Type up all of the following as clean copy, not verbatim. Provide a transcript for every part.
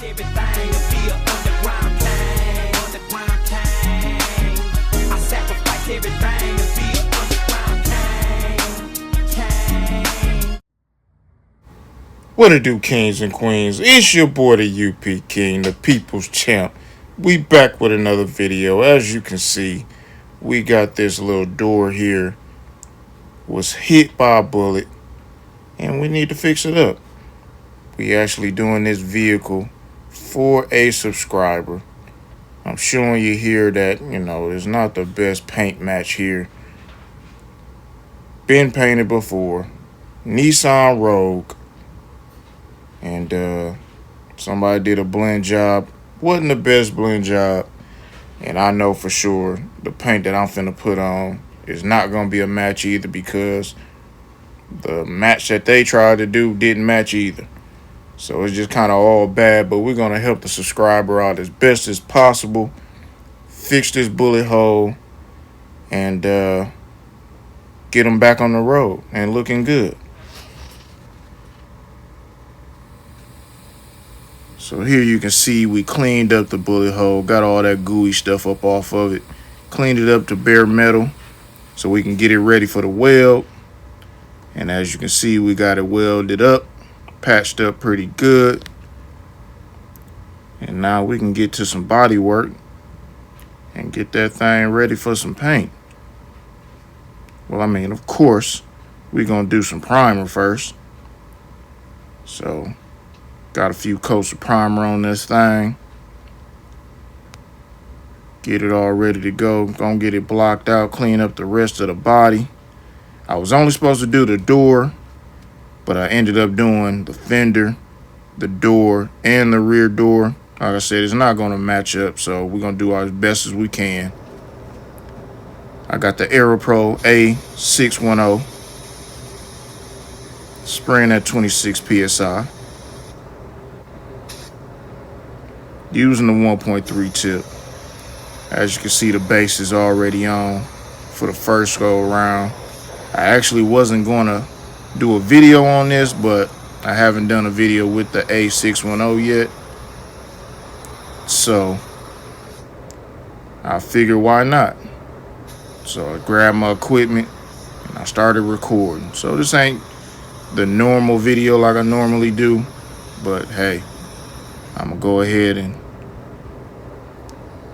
everything to be an underground king. I sacrifice everything to be an underground king. What it do, kings and queens? It's your boy, the UP King, the People's Champ. We back with another video. As you can see, we got this little door here. Was hit by a bullet, and we need to fix it up. We actually doing this vehicle for a subscriber. I'm showing you here that, it's not the best paint match here. Been painted before. Nissan Rogue. And somebody did a blend job. Wasn't the best blend job. And I know for sure the paint that I'm finna put on is not going to be a match either, because the match that they tried to do didn't match either. So it's just kind of all bad, but we're going to help the subscriber out as best as possible. Fix this bullet hole and get them back on the road and looking good. So here you can see we cleaned up the bullet hole, got all that gooey stuff up off of it, cleaned it up to bare metal so we can get it ready for the weld. And as you can see, we got it welded up, patched up pretty good. And now we can get to some body work and get that thing ready for some paint. Well, of course, we're going to do some primer first. So, got a few coats of primer on this thing. Get it all ready to go. Gonna get it blocked out, clean up the rest of the body. I was only supposed to do the door, but I ended up doing the fender, the door, and the rear door. Like I said, it's not gonna match up, so we're gonna do our best as we can. I got the AeroPro A610, spraying at 26 PSI. Using the 1.3 tip. As you can see, the base is already on for the first go around. I actually wasn't going to do a video on this, but I haven't done a video with the A610 yet. So I figured, why not? So I grabbed my equipment and I started recording. So this ain't the normal video like I normally do, but hey, I'm going to go ahead and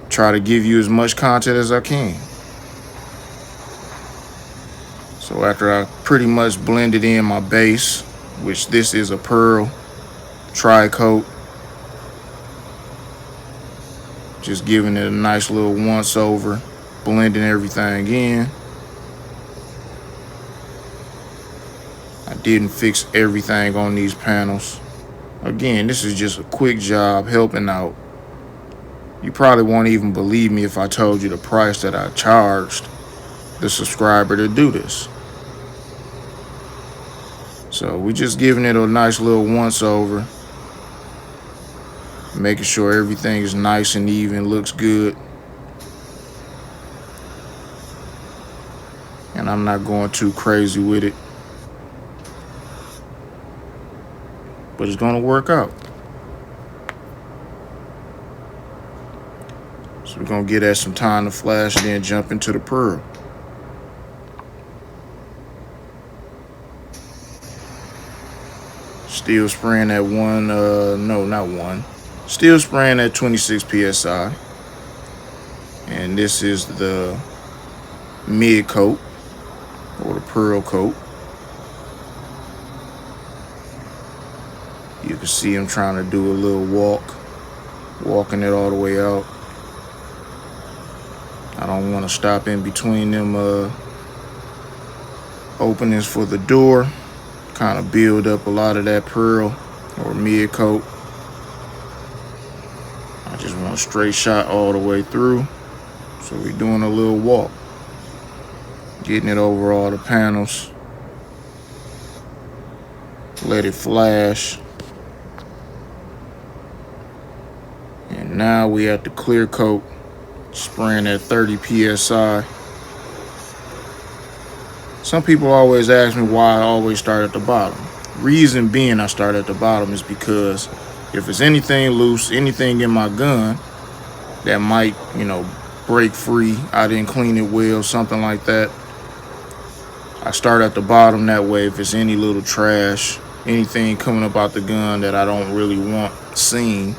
try to give you as much content as I can. So after I pretty much blended in my base, which this is a pearl tri-coat, just giving it a nice little once over, blending everything in. I didn't fix everything on these panels. Again, this is just a quick job helping out. You probably won't even believe me if I told you the price that I charged the subscriber to do this. So we're just giving it a nice little once over, making sure everything is nice and even, looks good. And I'm not going too crazy with it, but it's going to work out. So we're going to get that some time to flash and then jump into the pearl. Still spraying at Still spraying at 26 PSI. And this is the mid coat, or the pearl coat. You can see him trying to do a little walking it all the way out. I don't want to stop in between them openings for the door. Kind of build up a lot of that pearl or mid coat. I just want a straight shot all the way through. So we're doing a little walk. Getting it over all the panels. Let it flash. And now we at the clear coat. Spraying at 30 PSI. Some people always ask me why I always start at the bottom. Reason being I start at the bottom is because If there's anything loose, anything in my gun that might, break free, I didn't clean it well, something like that, I start at the bottom. That way, if it's any little trash, anything coming up out the gun that I don't really want seen,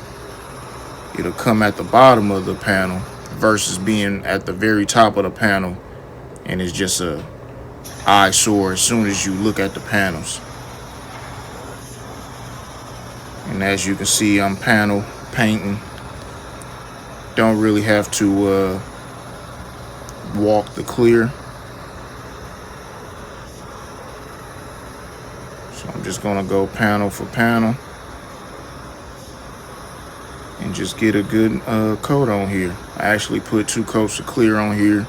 it'll come at the bottom of the panel versus being at the very top of the panel, and it's just a eyesore as soon as you look at the panels. And as you can see, I'm panel painting. Don't really have to walk the clear. So I'm just gonna go panel for panel and just get a good coat on here. I actually put 2 coats of clear on here.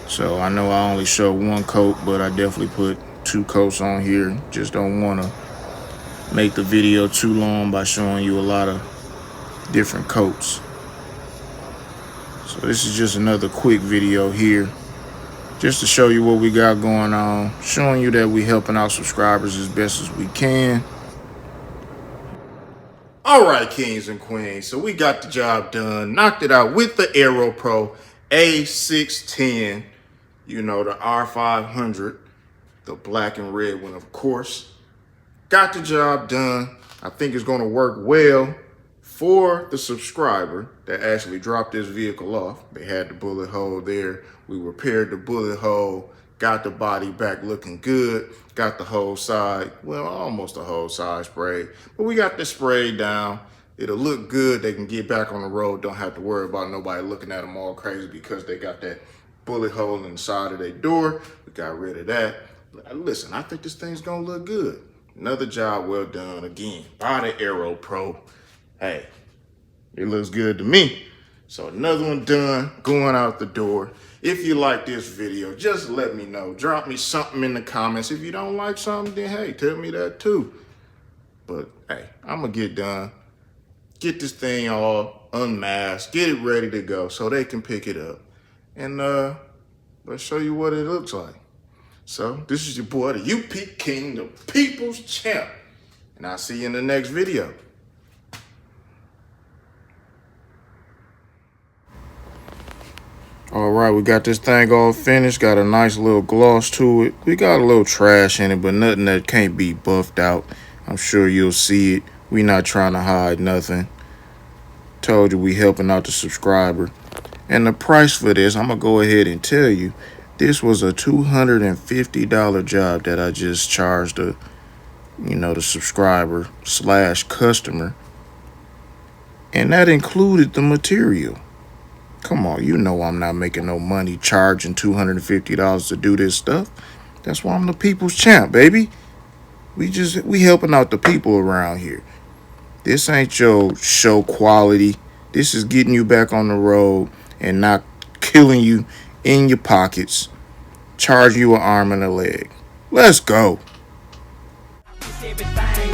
So I know I only show 1 coat, but I definitely put 2 coats on here. Just don't want to make the video too long by showing you a lot of different coats. So this is just another quick video here, just to show you what we got going on, showing you that we helping out subscribers as best as we can. All right, kings and queens, so we got the job done, knocked it out with the Aero Pro A610, the R500, the black and red one, of course. Got the job done. I think it's going to work well for the subscriber that actually dropped this vehicle off. They had the bullet hole there. We repaired the bullet hole, got the body back looking good, got the whole side, well, almost the whole side sprayed, but we got this sprayed down. It'll look good. They can get back on the road. Don't have to worry about nobody looking at them all crazy because they got that bullet hole in the side of their door. We got rid of that. Listen, I think this thing's gonna look good. Another job well done again by the Aero Pro. Hey, it looks good to me. So another one done, going out the door. If you like this video, just let me know. Drop me something in the comments. If you don't like something, then hey, tell me that too. But hey, I'm gonna get done. Get this thing all unmasked, get it ready to go so they can pick it up. And let's show you what it looks like. So this is your boy, the UP King, the People's Champ. And I'll see you in the next video. All right, we got this thing all finished. Got a nice little gloss to it. We got a little trash in it, but nothing that can't be buffed out. I'm sure you'll see it. We not trying to hide nothing. Told you we helping out the subscriber. And the price for this, I'm going to go ahead and tell you. This was a $250 job that I just charged the subscriber / customer. And that included the material. Come on, I'm not making no money charging $250 to do this stuff. That's why I'm the people's champ, baby. We helping out the people around here. This ain't your show quality. This is getting you back on the road and not killing you in your pockets, charging you an arm and a leg. Let's go. Everything